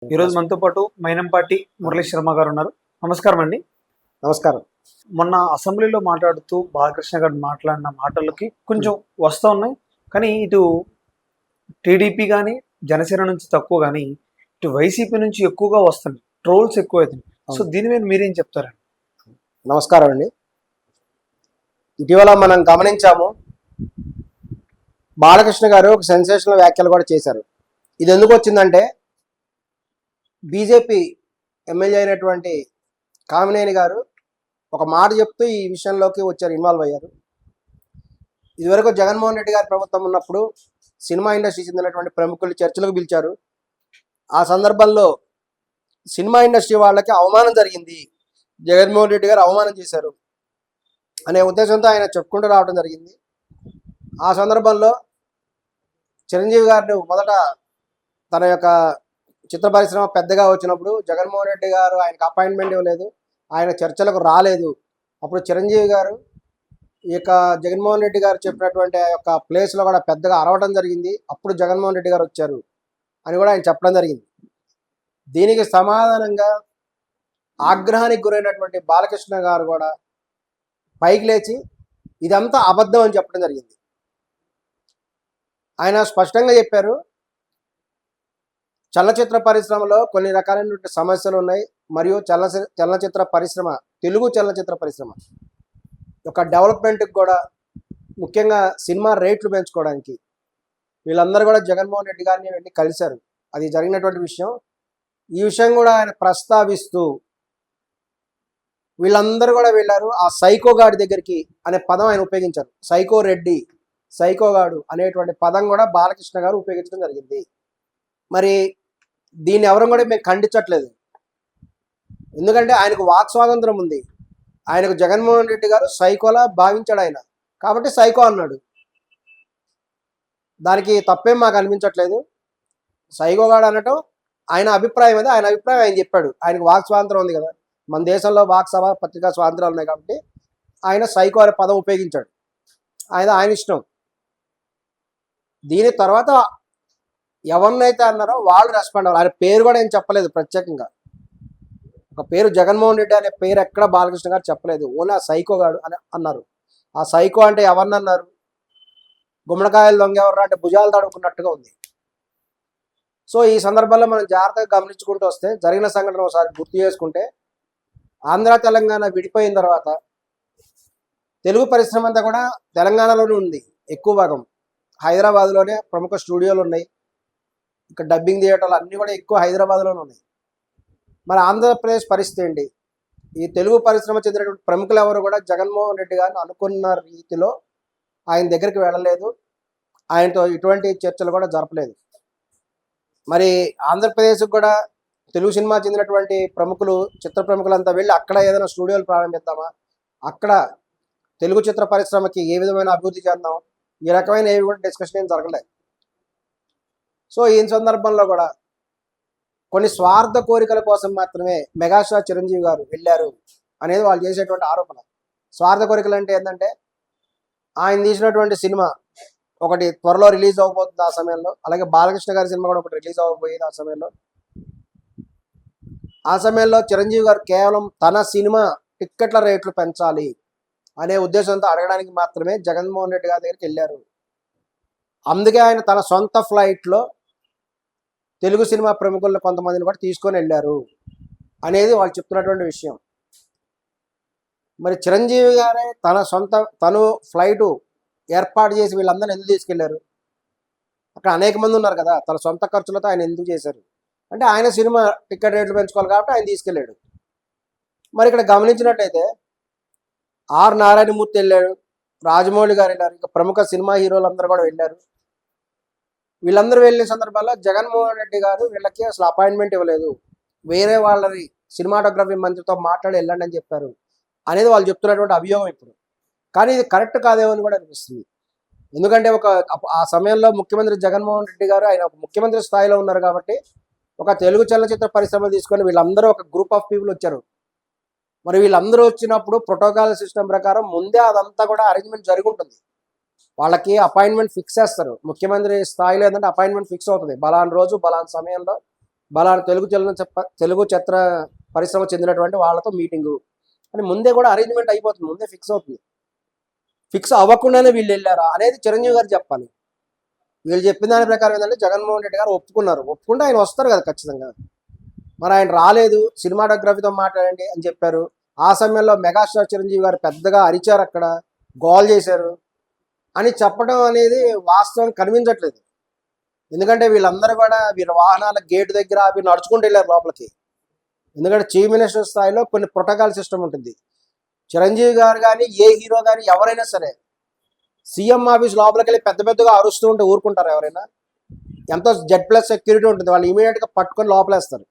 ఈరోజు మనతో పాటు మైనంపాటి మురళీ శర్మ గారు ఉన్నారు. నమస్కారం అండి. నమస్కారం. మొన్న అసెంబ్లీలో మాట్లాడుతూ బాలకృష్ణ గారు మాట్లాడిన మాటలకి కొంచెం వస్తూ ఉన్నాయి. కానీ ఇటు టీడీపీ కానీ జనసేన నుంచి తక్కువ కానీ ఇటు వైసీపీ నుంచి ఎక్కువగా వస్తుంది. ట్రోల్స్ ఎక్కువ అవుతుంది. సో దీని మీద మీరేం చెప్తారండి? నమస్కారం అండి. ఇటీవల మనం గమనించాము, బాలకృష్ణ గారు ఒక సెన్సేషనల్ వ్యాఖ్యలు కూడా చేశారు. ఇది ఎందుకు వచ్చిందంటే, బీజేపీ ఎమ్మెల్యే అయినటువంటి కామినేని గారు ఒక మాట చెప్తూ ఈ విషయంలోకి వచ్చారు, ఇన్వాల్వ్ అయ్యారు. ఇదివరకు జగన్మోహన్ రెడ్డి గారి ప్రభుత్వం ఉన్నప్పుడు సినిమా ఇండస్ట్రీ చెందినటువంటి ప్రముఖులు చర్చలకు పిలిచారు. ఆ సందర్భంలో సినిమా ఇండస్ట్రీ వాళ్ళకి అవమానం జరిగింది, జగన్మోహన్ రెడ్డి గారు అవమానం చేశారు అనే ఉద్దేశంతో ఆయన చెప్పుకుంటూ రావడం జరిగింది. ఆ సందర్భంలో చిరంజీవి గారిని మొదట తన యొక్క చిత్ర పరిశ్రమ పెద్దగా వచ్చినప్పుడు జగన్మోహన్ రెడ్డి గారు ఆయనకు అపాయింట్మెంట్ ఇవ్వలేదు, ఆయన చర్చలకు రాలేదు. అప్పుడు చిరంజీవి గారు ఈ యొక్క జగన్మోహన్ రెడ్డి గారు చెప్పినటువంటి ఆ యొక్క ప్లేస్లో కూడా పెద్దగా అరవడం జరిగింది. అప్పుడు జగన్మోహన్ రెడ్డి గారు వచ్చారు అని కూడా ఆయన చెప్పడం జరిగింది. దీనికి సమాధానంగా ఆగ్రహానికి గురైనటువంటి బాలకృష్ణ గారు కూడా పైకి లేచి ఇదంతా అబద్ధం అని చెప్పడం జరిగింది. ఆయన స్పష్టంగా చెప్పారు, చలనచిత్ర పరిశ్రమలో కొన్ని రకాలైనటువంటి సమస్యలు ఉన్నాయి, మరియు చలనచిత్ర పరిశ్రమ, తెలుగు చలనచిత్ర పరిశ్రమ యొక్క డెవలప్మెంట్కి కూడా, ముఖ్యంగా సినిమా రేట్లు పెంచుకోవడానికి వీళ్ళందరూ కూడా జగన్మోహన్ రెడ్డి గారిని వెళ్ళి కలిశారు. అది జరిగినటువంటి విషయం. ఈ విషయం కూడా ఆయన ప్రస్తావిస్తూ వీళ్ళందరూ కూడా వెళ్ళారు ఆ సైకోగాడి దగ్గరికి అనే పదం ఆయన ఉపయోగించారు. సైకో రెడ్డి, సైకోగాడు అనేటువంటి పదం కూడా బాలకృష్ణ గారు ఉపయోగించడం జరిగింది. మరి దీన్ని ఎవరు కూడా మేము ఖండించట్లేదు, ఎందుకంటే ఆయనకు వాక్ స్వాతంత్రం ఉంది. ఆయనకు జగన్మోహన్ రెడ్డి గారు సైకోలా భావించాడు ఆయన, కాబట్టి సైకో అన్నాడు. దానికి తప్పేం మాకు అనిపించట్లేదు. సైకోగాడు అనటం ఆయన అభిప్రాయం, అది ఆయన అభిప్రాయం ఆయన చెప్పాడు. ఆయనకు వాక్ స్వాతంత్రం ఉంది కదా, మన దేశంలో వాక్ సభ పత్రికా స్వాతంత్రాలు ఉన్నాయి కాబట్టి ఆయన సైకో అనే పదం ఉపయోగించాడు. ఆయన ఇష్టం. దీని తర్వాత ఎవరినైతే అన్నారో వాళ్ళు రెస్పాండ్ అవ్వాలి. ఆయన పేరు కూడా ఏం చెప్పలేదు ప్రత్యేకంగా. ఒక పేరు జగన్మోహన్ రెడ్డి అనే పేరు ఎక్కడ బాలకృష్ణ గారు చెప్పలేదు, ఓన్లీ ఆ సైకో గాడు అని అన్నారు. ఆ సైకో అంటే ఎవరిని అన్నారు? గుమ్మడికాయలు దొంగ ఎవరు అంటే భుజాలు తడుకున్నట్టుగా ఉంది. సో ఈ సందర్భంలో మనం జాగ్రత్తగా గమనించుకుంటూ వస్తే, జరిగిన సంఘటన ఒకసారి గుర్తు చేసుకుంటే, ఆంధ్ర తెలంగాణ విడిపోయిన తర్వాత తెలుగు పరిశ్రమ అంతా కూడా తెలంగాణలోనే ఉంది. ఎక్కువ భాగం హైదరాబాద్లోనే ప్రముఖ స్టూడియోలు ఉన్నాయి, ఇక్కడ డబ్బింగ్ థియేటర్లు అన్నీ కూడా ఎక్కువ హైదరాబాద్లోనే ఉన్నాయి. మరి ఆంధ్రప్రదేశ్ పరిస్థితి ఏంటి? ఈ తెలుగు పరిశ్రమ చెందినటువంటి ప్రముఖులు ఎవరు కూడా జగన్మోహన్ రెడ్డి గారిని అనుకున్న రీతిలో ఆయన దగ్గరికి వెళ్ళలేదు, ఆయనతో ఇటువంటి చర్చలు కూడా జరపలేదు. మరి ఆంధ్రప్రదేశ్కి కూడా తెలుగు సినిమా చెందినటువంటి ప్రముఖులు, చిత్ర ప్రముఖులంతా వెళ్ళి అక్కడ ఏదైనా స్టూడియోలు ప్రారంభిద్దామా, అక్కడ తెలుగు చిత్ర పరిశ్రమకి ఏ విధమైన అభివృద్ధి చేద్దాం, ఈ రకమైన ఏవి కూడా డిస్కషన్ ఏం జరగలేదు. సో ఈ సందర్భంలో కూడా కొన్ని స్వార్థ కోరికల కోసం మాత్రమే మెగాస్టార్ చిరంజీవి గారు వెళ్ళారు అనేది వాళ్ళు చేసేటువంటి ఆరోపణ. స్వార్థ కోరికలు అంటే ఏంటంటే, ఆయన తీసినటువంటి సినిమా ఒకటి త్వరలో రిలీజ్ అవ్వబోతుంది ఆ సమయంలో, అలాగే బాలకృష్ణ గారి సినిమా కూడా ఒకటి రిలీజ్ అవ్వబోయేది ఆ సమయంలో చిరంజీవి గారు కేవలం తన సినిమా టిక్కెట్ల రేట్లు పెంచాలి అనే ఉద్దేశంతో అడగడానికి మాత్రమే జగన్మోహన్ రెడ్డి గారి దగ్గరికి వెళ్ళారు. అందుకే ఆయన తన సొంత ఫ్లైట్లో తెలుగు సినిమా ప్రముఖులను కొంతమందిని కూడా తీసుకొని వెళ్ళారు అనేది వాళ్ళు చెప్తున్నటువంటి విషయం. మరి చిరంజీవి గారే తను ఫ్లైటు ఏర్పాటు చేసి వీళ్ళందరినీ ఎందుకు తీసుకెళ్లారు? అక్కడ అనేక మంది ఉన్నారు కదా, తన సొంత ఖర్చులతో ఆయన ఎందుకు చేశారు అంటే, ఆయన సినిమా టికెట్ రేట్లు పెంచుకోవాలి కాబట్టి ఆయన తీసుకెళ్ళాడు. మరి ఇక్కడ గమనించినట్టయితే ఆర్ నారాయణమూర్తి వెళ్ళాడు, రాజమౌళి గారు వెళ్ళారు, ఇంకా ప్రముఖ సినిమా హీరోలు అందరూ కూడా వెళ్ళారు. వీళ్ళందరూ వెళ్ళిన సందర్భాల్లో జగన్మోహన్ రెడ్డి గారు వీళ్ళకి అసలు అపాయింట్మెంట్ ఇవ్వలేదు, వేరే వాళ్ళని సినిమాటోగ్రఫీ మంత్రితో మాట్లాడి వెళ్ళండి అని చెప్పారు అనేది వాళ్ళు చెప్తున్నటువంటి అభియోగం ఇప్పుడు. కానీ ఇది కరెక్ట్ కాదేమో అని కూడా అనిపిస్తుంది. ఎందుకంటే ఆ సమయంలో ముఖ్యమంత్రి జగన్మోహన్ రెడ్డి గారు ఆయన ఒక ముఖ్యమంత్రి స్థాయిలో ఉన్నారు కాబట్టి ఒక తెలుగు చలనచిత్ర పరిశ్రమ తీసుకొని వీళ్ళందరూ ఒక గ్రూప్ ఆఫ్ పీపుల్ వచ్చారు. మరి వీళ్ళందరూ వచ్చినప్పుడు ప్రోటోకాల్ సిస్టమ్ ప్రకారం ముందే అదంతా కూడా అరేంజ్మెంట్ జరిగి ఉంటుంది. వాళ్ళకి అపాయింట్మెంట్ ఫిక్స్ చేస్తారు, ముఖ్యమంత్రి స్థాయిలో ఏంటంటే అపాయింట్మెంట్ ఫిక్స్ అవుతుంది, బలాన్ రోజు బలాన్ సమయంలో బలానా తెలుగు చిత్ర పరిశ్రమ చెందినటువంటి వాళ్ళతో మీటింగు అని ముందే కూడా అరేంజ్మెంట్ అయిపోతుంది, ముందే ఫిక్స్ అవుతుంది. ఫిక్స్ అవ్వకుండానే వీళ్ళు వెళ్ళారా అనేది చిరంజీవి గారు చెప్పాలి. వీళ్ళు చెప్పిన దాని ప్రకారం ఏంటంటే జగన్మోహన్ రెడ్డి గారు ఒప్పుకుంటే ఆయన వస్తారు కదా ఖచ్చితంగా. మరి ఆయన రాలేదు, సినిమాటోగ్రఫీతో మాట్లాడండి అని చెప్పారు. ఆ సమయంలో మెగాస్టార్ చిరంజీవి గారు పెద్దగా అరిచారు, అక్కడ గోల్ చేశారు అని చెప్పడం అనేది వాస్తవం కనిపించట్లేదు. ఎందుకంటే వీళ్ళందరూ కూడా వీళ్ళ వాహనాల గేటు దగ్గర అవి నడుచుకుంటూ వెళ్ళారు లోపలికి. ఎందుకంటే చీఫ్ మినిస్టర్ స్థాయిలో కొన్ని ప్రోటోకాల్ సిస్టమ్ ఉంటుంది. చిరంజీవి గారు కానీ ఏ హీరో కానీ ఎవరైనా సరే సీఎం ఆఫీస్ లోపలికి వెళ్ళి పెద్దగా అరుస్తూ ఉంటే ఊరుకుంటారు ఎవరైనా? ఎంతో Z+ సెక్యూరిటీ ఉంటుంది, వాళ్ళు ఇమీడియట్గా పట్టుకొని లోపలేస్తారు.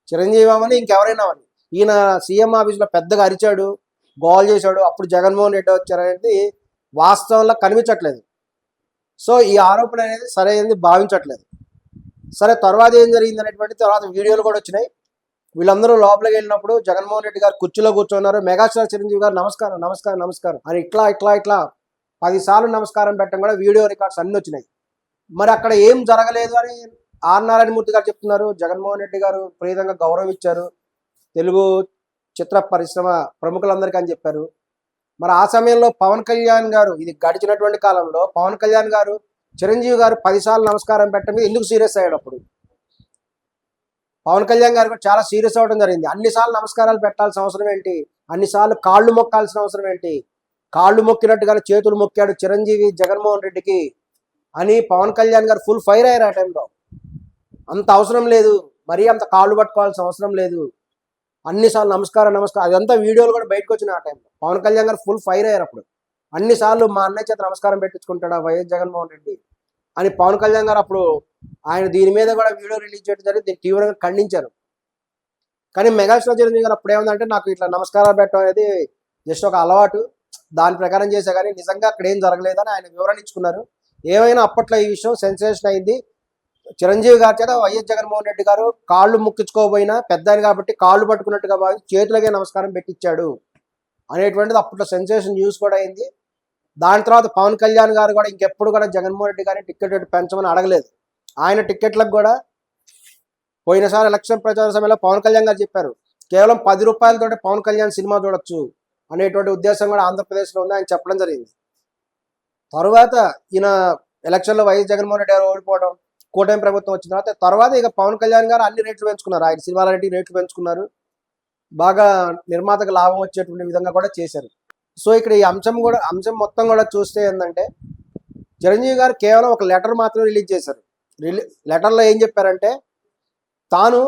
చిరంజీవి అవని ఇంకెవరైనా అని ఈయన సీఎం ఆఫీస్లో పెద్దగా అరిచాడు, గోల్ చేశాడు, అప్పుడు జగన్మోహన్ రెడ్డి వచ్చారనేది వాస్తవంలో కనిపించట్లేదు. సో ఈ ఆరోపణ అనేది సరైనది భావించట్లేదు. సరే, తర్వాత ఏం జరిగింది అనేటువంటి తర్వాత వీడియోలు కూడా వచ్చినాయి. వీళ్ళందరూ లోపలికి వెళ్ళినప్పుడు జగన్మోహన్ రెడ్డి గారు కుర్చీలో కూర్చున్నారు. మెగాస్టార్ చిరంజీవి గారు నమస్కారం నమస్కారం నమస్కారం అని ఇట్లా 10 సార్లు నమస్కారం పెట్టడం కూడా వీడియో రికార్డ్స్ అన్నీ వచ్చినాయి. మరి అక్కడ ఏం జరగలేదు అని ఆర్ నారాయణమూర్తి గారు చెప్తున్నారు. జగన్మోహన్ రెడ్డి గారు ప్రీతంగా గౌరవం ఇచ్చారు తెలుగు చిత్ర పరిశ్రమ ప్రముఖులందరికీ అని చెప్పారు. మరి ఆ సమయంలో పవన్ కళ్యాణ్ గారు, ఇది గడిచినటువంటి కాలంలో పవన్ కళ్యాణ్ గారు చిరంజీవి గారు 10 సార్లు నమస్కారం పెట్టడం మీద ఎందుకు సీరియస్ అయ్యాడు? అప్పుడు పవన్ కళ్యాణ్ గారు కూడా చాలా సీరియస్ అవ్వడం జరిగింది. అన్నిసార్లు నమస్కారాలు పెట్టాల్సిన అవసరం ఏంటి? అన్నిసార్లు కాళ్ళు మొక్కాల్సిన అవసరం ఏంటి? కాళ్ళు మొక్కినట్టుగా చేతులు మొక్కాడు చిరంజీవి జగన్మోహన్ రెడ్డికి అని పవన్ కళ్యాణ్ గారు ఫుల్ ఫైర్ అయ్యారు ఆ టైంలో. అంత అవసరం లేదు, మరీ అంత కాళ్ళు పట్టుకోవాల్సిన అవసరం లేదు, అన్నిసార్లు నమస్కారం అదంతా వీడియోలు కూడా బయటకు వచ్చిన ఆ టైంలో. పవన్ కళ్యాణ్ గారు ఫుల్ ఫైర్ అయ్యారు అప్పుడు. అన్నిసార్లు మా అన్నయ్య చేత నమస్కారం పెట్టించుకుంటాడా వైఎస్ జగన్మోహన్ రెడ్డి అని పవన్ కళ్యాణ్ గారు అప్పుడు ఆయన దీని మీద కూడా వీడియో రిలీజ్ చేయడం జరిగింది. దీన్ని తీవ్రంగా ఖండించారు. కానీ మెగాస్టార్ చిరంజీవి గారు అప్పుడు ఏమందంటే, నాకు ఇట్లా నమస్కారాలు పెట్టడం అనేది జస్ట్ ఒక అలవాటు, దాని ప్రకారం చేశా, కానీ నిజంగా అక్కడ ఏం జరగలేదని ఆయన వివరణ ఇచ్చుకున్నారు. ఏమైనా అప్పట్లో ఈ విషయం సెన్సేషన్ అయింది. చిరంజీవి గారి చేత వైఎస్ జగన్మోహన్ రెడ్డి గారు కాళ్ళు ముక్కించుకోబోయినా పెద్ద ఆయన కాబట్టి కాళ్ళు పట్టుకున్నట్టుగా భావించి చేతులకే నమస్కారం పెట్టించాడు అనేటువంటిది అప్పట్లో సెన్సేషన్ న్యూస్ కూడా అయింది. దాని తర్వాత పవన్ కళ్యాణ్ గారు కూడా ఇంకెప్పుడు కూడా జగన్మోహన్ రెడ్డి గారిని టికెట్ రేటు పెంచమని అడగలేదు. ఆయన టికెట్లకు కూడా పోయినసారి ఎలక్షన్ ప్రచార సమయంలో పవన్ కళ్యాణ్ గారు చెప్పారు, కేవలం 10 రూపాయలతోటి పవన్ కళ్యాణ్ సినిమా చూడొచ్చు అనేటువంటి ఉద్దేశం కూడా ఆంధ్రప్రదేశ్లో ఉంది, ఆయన చెప్పడం జరిగింది. తర్వాత ఈయన ఎలక్షన్లో వైఎస్ జగన్మోహన్ రెడ్డి గారు ఓడిపోవడం, కూటమి ప్రభుత్వం వచ్చిన తర్వాత ఇక పవన్ కళ్యాణ్ గారు అన్ని రేట్లు పెంచుకున్నారు, ఆయన సినిమాలన్నింటి రేట్లు పెంచుకున్నారు, బాగా నిర్మాతకు లాభం వచ్చేటువంటి విధంగా కూడా చేశారు. సో ఇక్కడ ఈ అంశం మొత్తం కూడా చూస్తే ఏంటంటే, చిరంజీవి గారు కేవలం ఒక లెటర్ మాత్రమే రిలీజ్ చేశారు. లెటర్లో ఏం చెప్పారంటే, తాను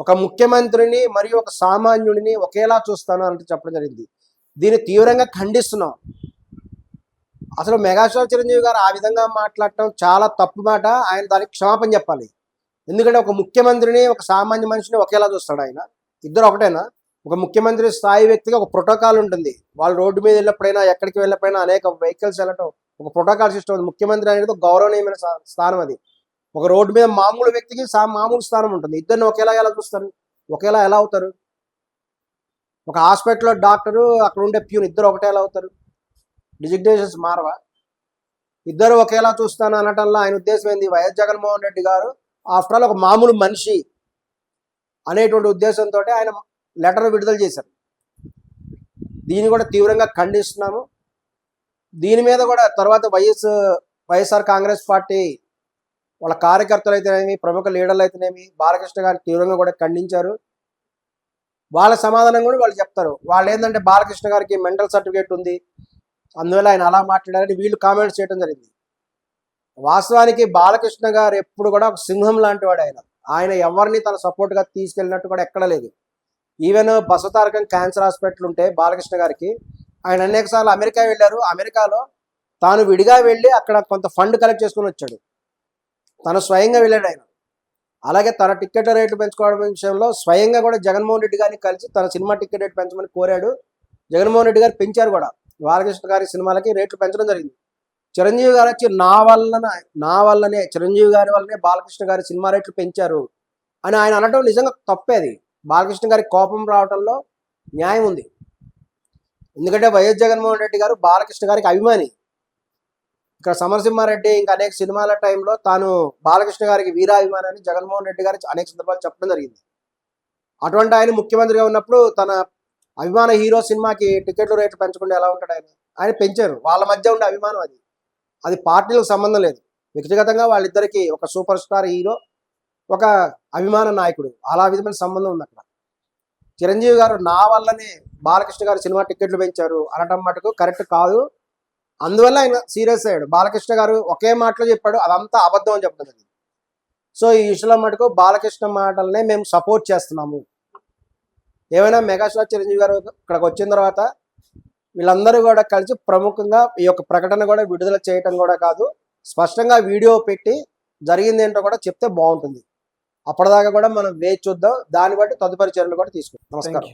ఒక ముఖ్యమంత్రిని మరియు ఒక సామాన్యుడిని ఒకేలా చూస్తాను అంటే చెప్పడం జరిగింది. దీన్ని తీవ్రంగా ఖండిస్తున్నాం. అసలు మెగాస్టార్ చిరంజీవి గారు ఆ విధంగా మాట్లాడటం చాలా తప్పు మాట. ఆయన దానికి క్షమాపణ చెప్పాలి. ఎందుకంటే ఒక ముఖ్యమంత్రిని ఒక సామాన్య మనిషిని ఒకేలా చూస్తాడు ఆయన? ఇద్దరు ఒకటేనా? ఒక ముఖ్యమంత్రి స్థాయి వ్యక్తికి ఒక ప్రోటోకాల్ ఉంటుంది. వాళ్ళు రోడ్డు మీద వెళ్ళినప్పుడైనా ఎక్కడికి వెళ్ళినప్పుడైనా అనేక వెహికల్స్ వెళ్ళటం ఒక ప్రోటోకాల్ సిస్టమ్ ఉంది. ముఖ్యమంత్రి అనేది ఒక గౌరవనీయమైన స్థానం. అది ఒక రోడ్డు మీద మామూలు వ్యక్తికి మామూలు స్థానం ఉంటుంది. ఇద్దరిని ఒకేలా ఎలా చూస్తారు? ఒకేలా ఎలా అవుతారు? ఒక హాస్పిటల్లో డాక్టరు, అక్కడ ఉండే ప్యూన్, ఇద్దరు ఒకటే ఎలా అవుతారు? డిజిగ్నేషన్స్ మారవా? ఇద్దరు ఒకేలా చూస్తాను అనటంలో ఆయన ఉద్దేశం ఏంది? వైఎస్ జగన్మోహన్ రెడ్డి గారు ఆఫ్టర్ ఆల్ ఒక మామూలు మనిషి అనేటువంటి ఉద్దేశంతో ఆయన లెటర్ విడుదల చేశారు. దీన్ని కూడా తీవ్రంగా ఖండిస్తున్నాము. దీని మీద కూడా తర్వాత వైఎస్ఆర్ కాంగ్రెస్ పార్టీ వాళ్ళ కార్యకర్తలు అయితేనేమి, ప్రముఖ లీడర్లు అయితేనేమి బాలకృష్ణ గారిని తీవ్రంగా కూడా ఖండించారు. వాళ్ళ సమాధానం కూడా వాళ్ళు చెప్తారు. వాళ్ళు ఏంటంటే, బాలకృష్ణ గారికి మెంటల్ సర్టిఫికేట్ ఉంది, అందువల్ల ఆయన అలా మాట్లాడారని వీళ్ళు కామెంట్స్ చేయడం జరిగింది. వాస్తవానికి బాలకృష్ణ గారు ఎప్పుడు కూడా ఒక సింహం లాంటి వాడు. ఆయన ఎవరిని తన సపోర్ట్గా తీసుకెళ్ళినట్టు కూడా ఎక్కడ లేదు. ఈవెన్ బసవతారకం క్యాన్సర్ హాస్పిటల్ ఉంటే బాలకృష్ణ గారికి ఆయన అనేకసార్లు అమెరికా వెళ్ళారు. అమెరికాలో తాను విడిగా వెళ్ళి అక్కడ కొంత ఫండ్ కలెక్ట్ చేసుకుని వచ్చాడు. తను స్వయంగా వెళ్ళాడు ఆయన. అలాగే తన టికెట్ రేట్లు పెంచుకోవడం విషయంలో స్వయంగా కూడా జగన్మోహన్ రెడ్డి గారిని కలిసి తన సినిమా టికెట్ రేటు పెంచమని కోరాడు. జగన్మోహన్ రెడ్డి గారు పెంచారు కూడా. బాలకృష్ణ గారి సినిమాలకి రేట్లు పెంచడం జరిగింది. చిరంజీవి గారు వచ్చి నా వల్లనే చిరంజీవి గారి వల్లనే బాలకృష్ణ గారి సినిమా రేట్లు పెంచారు అని ఆయన అనడం నిజంగా తప్పేది. బాలకృష్ణ గారికి కోపం రావడంలో న్యాయం ఉంది. ఎందుకంటే వైఎస్ జగన్మోహన్ రెడ్డి గారు బాలకృష్ణ గారికి అభిమాని. ఇక్కడ సమరసింహారెడ్డి ఇంకా అనేక సినిమాల టైంలో తాను బాలకృష్ణ గారికి వీరాభిమానాన్ని జగన్మోహన్ రెడ్డి గారు అనేక సందర్భాలు చెప్పడం జరిగింది. అటువంటి ఆయన ముఖ్యమంత్రిగా ఉన్నప్పుడు తన అభిమాన హీరో సినిమాకి టికెట్లు రేట్లు పెంచకుండా ఎలా ఉంటాడు ఆయన పెంచారు. వాళ్ళ మధ్య ఉండే అభిమానం అది పార్టీలకు సంబంధం లేదు. వ్యక్తిగతంగా వాళ్ళిద్దరికి ఒక సూపర్ స్టార్ హీరో, ఒక అభిమాన నాయకుడు, అలా విధమైన సంబంధం ఉంది అక్కడ. చిరంజీవి గారు నా వల్లనే బాలకృష్ణ గారు సినిమా టికెట్లు పెంచారు అనటం మటుకు కరెక్ట్ కాదు. అందువల్ల ఆయన సీరియస్ అయ్యాడు. బాలకృష్ణ గారు ఒకే మాటలో చెప్పాడు, అదంతా అబద్ధం అని చెప్పడం జరిగింది. సో ఈ విషయంలో మటుకు బాలకృష్ణ మాటలనే మేము సపోర్ట్ చేస్తున్నాము. ఏమైనా మెగాస్టార్ చిరంజీవి గారు ఇక్కడికి వచ్చిన తర్వాత వీళ్ళందరూ కూడా కలిసి ప్రముఖంగా ఈ యొక్క ప్రకటన కూడా విడుదల చేయటం కూడా కాదు, స్పష్టంగా వీడియో పెట్టి జరిగింది ఏంటో కూడా చెప్తే బాగుంటుంది. అప్పటిదాకా కూడా మనం వేచి చూద్దాం. దాన్ని బట్టి తదుపరి చర్యలు కూడా తీసుకుంటాం. నమస్కారం.